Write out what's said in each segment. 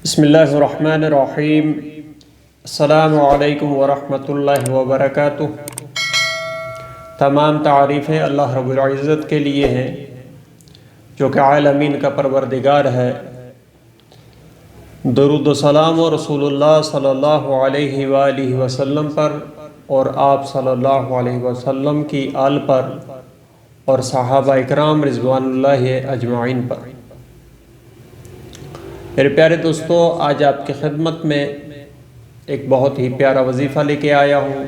بسم اللہ الرحمن الرحیم۔ السلام علیکم ورحمۃ اللہ وبرکاتہ۔ تمام تعریفیں اللہ رب العزت کے لیے ہیں جو کہ عالمین کا پروردگار ہے۔ درود و سلام و رسول اللہ صلی اللہ علیہ وآلہ وسلم پر اور آپ صلی اللہ علیہ وسلم کی آل پر اور صحابہ اکرام رضوان اللہ اجمعین پر۔ میرے پیارے دوستو، آج آپ کی خدمت میں ایک بہت ہی پیارا وظیفہ لے کے آیا ہوں۔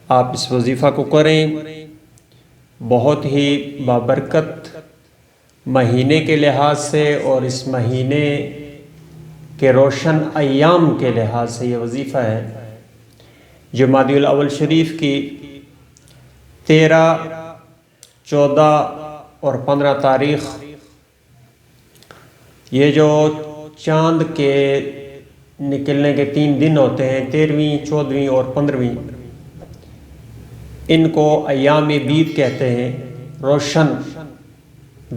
آپ اس وظیفہ کو کریں۔ بہت ہی بابرکت مہینے کے لحاظ سے اور اس مہینے کے روشن ایام کے لحاظ سے یہ وظیفہ ہے۔ جمادی الاول شریف کی 13، 14 اور 15 تاریخ، یہ جو چاند کے نکلنے کے 3 دن ہوتے ہیں، 13ویں، 14ویں اور 15ویں، ان کو ایام بید کہتے ہیں، روشن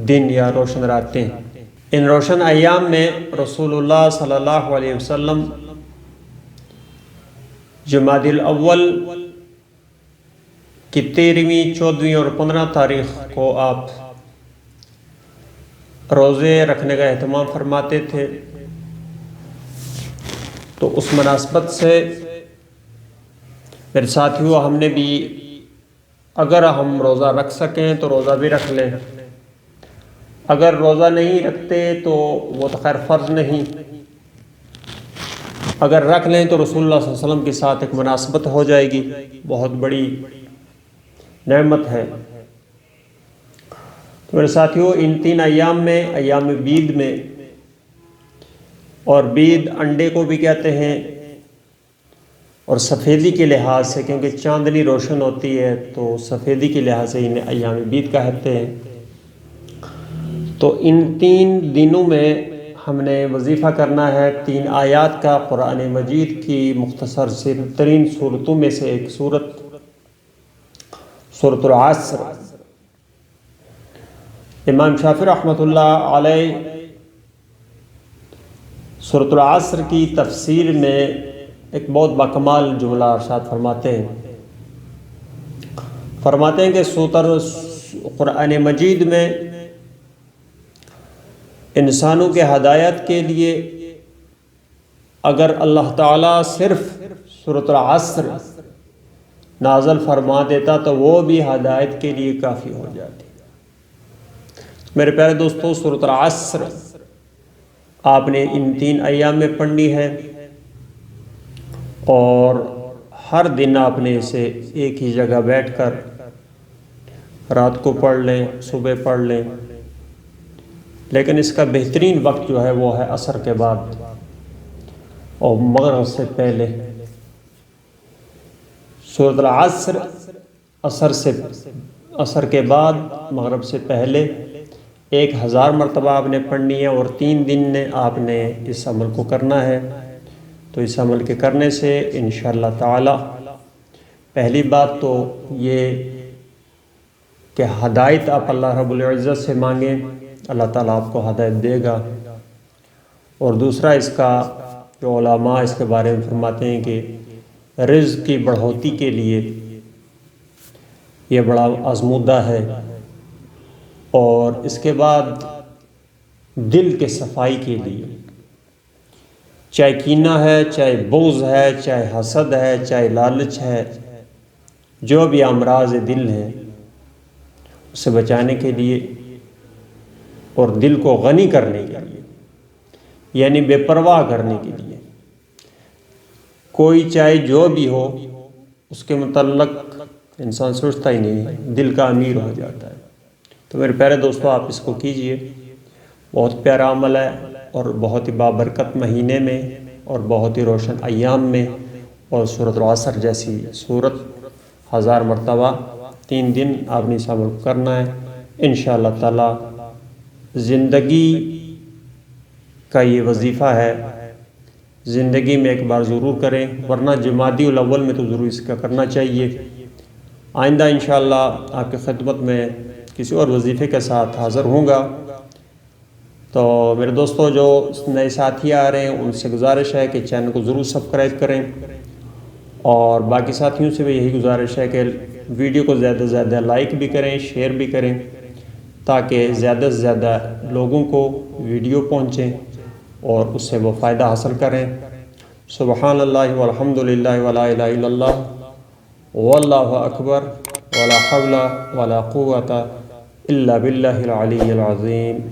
دن یا روشن راتیں۔ ان روشن ایام میں رسول اللہ صلی اللہ علیہ وسلم جمادی الاول کی 13ویں، 14ویں اور 15 تاریخ کو آپ روزے رکھنے کا اہتمام فرماتے تھے۔ تو اس مناسبت سے میرے ساتھیوں، ہم نے بھی اگر ہم روزہ رکھ سکیں تو روزہ بھی رکھ لیں۔ اگر روزہ نہیں رکھتے تو وہ تو خیر فرض نہیں، اگر رکھ لیں تو رسول اللہ صلی اللہ علیہ وسلم کے ساتھ ایک مناسبت ہو جائے گی، بہت بڑی نعمت ہے۔ تو میرے ساتھیوں، ان 3 ایام میں، ایام بید میں، اور بید انڈے کو بھی کہتے ہیں، اور سفیدی کے لحاظ سے کیونکہ چاندنی روشن ہوتی ہے تو سفیدی کے لحاظ سے انہیں ایام بید کہتے ہیں۔ تو ان 3 دنوں میں ہم نے وظیفہ کرنا ہے 3 آیات کا، قرآن مجید کی مختصر ترین صورتوں میں سے ایک صورت، سورۃ العصر۔ امام شافعی رحمۃ اللہ علیہ سورۃ العصر کی تفسیر میں ایک بہت باکمال جملہ ارشاد فرماتے ہیں۔ فرماتے ہیں کہ قرآن مجید میں انسانوں کے ہدایت کے لیے اگر اللہ تعالیٰ صرف سورۃ العصر نازل فرما دیتا تو وہ بھی ہدایت کے لیے کافی ہو جاتی۔ میرے پیارے دوستو، سورۃ العصر آپ نے ان 3 ایام میں پڑھنی ہے، اور ہر دن آپ نے اسے ایک ہی جگہ بیٹھ کر رات کو پڑھ لیں، صبح پڑھ لیں، لیکن اس کا بہترین وقت جو ہے وہ ہے عصر کے بعد اور مغرب سے پہلے۔ سورۃ العصر عصر کے بعد مغرب سے پہلے 1000 مرتبہ آپ نے پڑھنی ہے، اور 3 دن میں آپ نے اس عمل کو کرنا ہے۔ تو اس عمل کے کرنے سے انشاءاللہ تعالی پہلی بات تو یہ کہ ہدایت آپ اللہ رب العزت سے مانگیں، اللہ تعالیٰ آپ کو ہدایت دے گا۔ اور دوسرا، اس کا جو علماء اس کے بارے میں فرماتے ہیں کہ رزق کی بڑھوتی کے لیے یہ بڑا آزمودہ ہے، اور اس کے بعد دل کے صفائی کے لیے، چاہے کینہ ہے، چاہے بغض ہے، چاہے حسد ہے، چاہے لالچ ہے، جو بھی امراض دل ہے اسے بچانے کے لیے اور دل کو غنی کرنے کے لیے، یعنی بے پرواہ کرنے کے لیے، کوئی چاہے جو بھی ہو اس کے متعلق انسان سوچتا ہی نہیں ہے، دل کا امیر ہو جاتا ہے۔ تو میرے پیارے دوستو، آپ اس کو کیجئے، بہت پیارا عمل ہے، اور بہت ہی بابرکت مہینے میں اور بہت ہی روشن ایام میں، اور سورۃ العصر جیسی سورت 1000 مرتبہ 3 دن آپ نے اس عمل کو کرنا ہے۔ انشاءاللہ تعالی زندگی کا یہ وظیفہ ہے، زندگی میں ایک بار ضرور کریں، ورنہ جمادی الاول میں تو ضرور اس کا کرنا چاہیے۔ آئندہ انشاءاللہ آپ کی خدمت میں کسی اور وظیفے کے ساتھ حاضر ہوں گا۔ تو میرے دوستوں جو نئے ساتھی آ رہے ہیں ان سے گزارش ہے کہ چینل کو ضرور سبسکرائب کریں، اور باقی ساتھیوں سے بھی یہی گزارش ہے کہ ویڈیو کو زیادہ سے زیادہ لائک بھی کریں، شیئر بھی کریں، تاکہ زیادہ سے زیادہ لوگوں کو ویڈیو پہنچیں اور اس سے وہ فائدہ حاصل کریں۔ سبحان اللہ والحمد للہ ولا الہ الا اللہ واللہ اکبر ولا حول ولا قوة الا باللہ العلی العظیم۔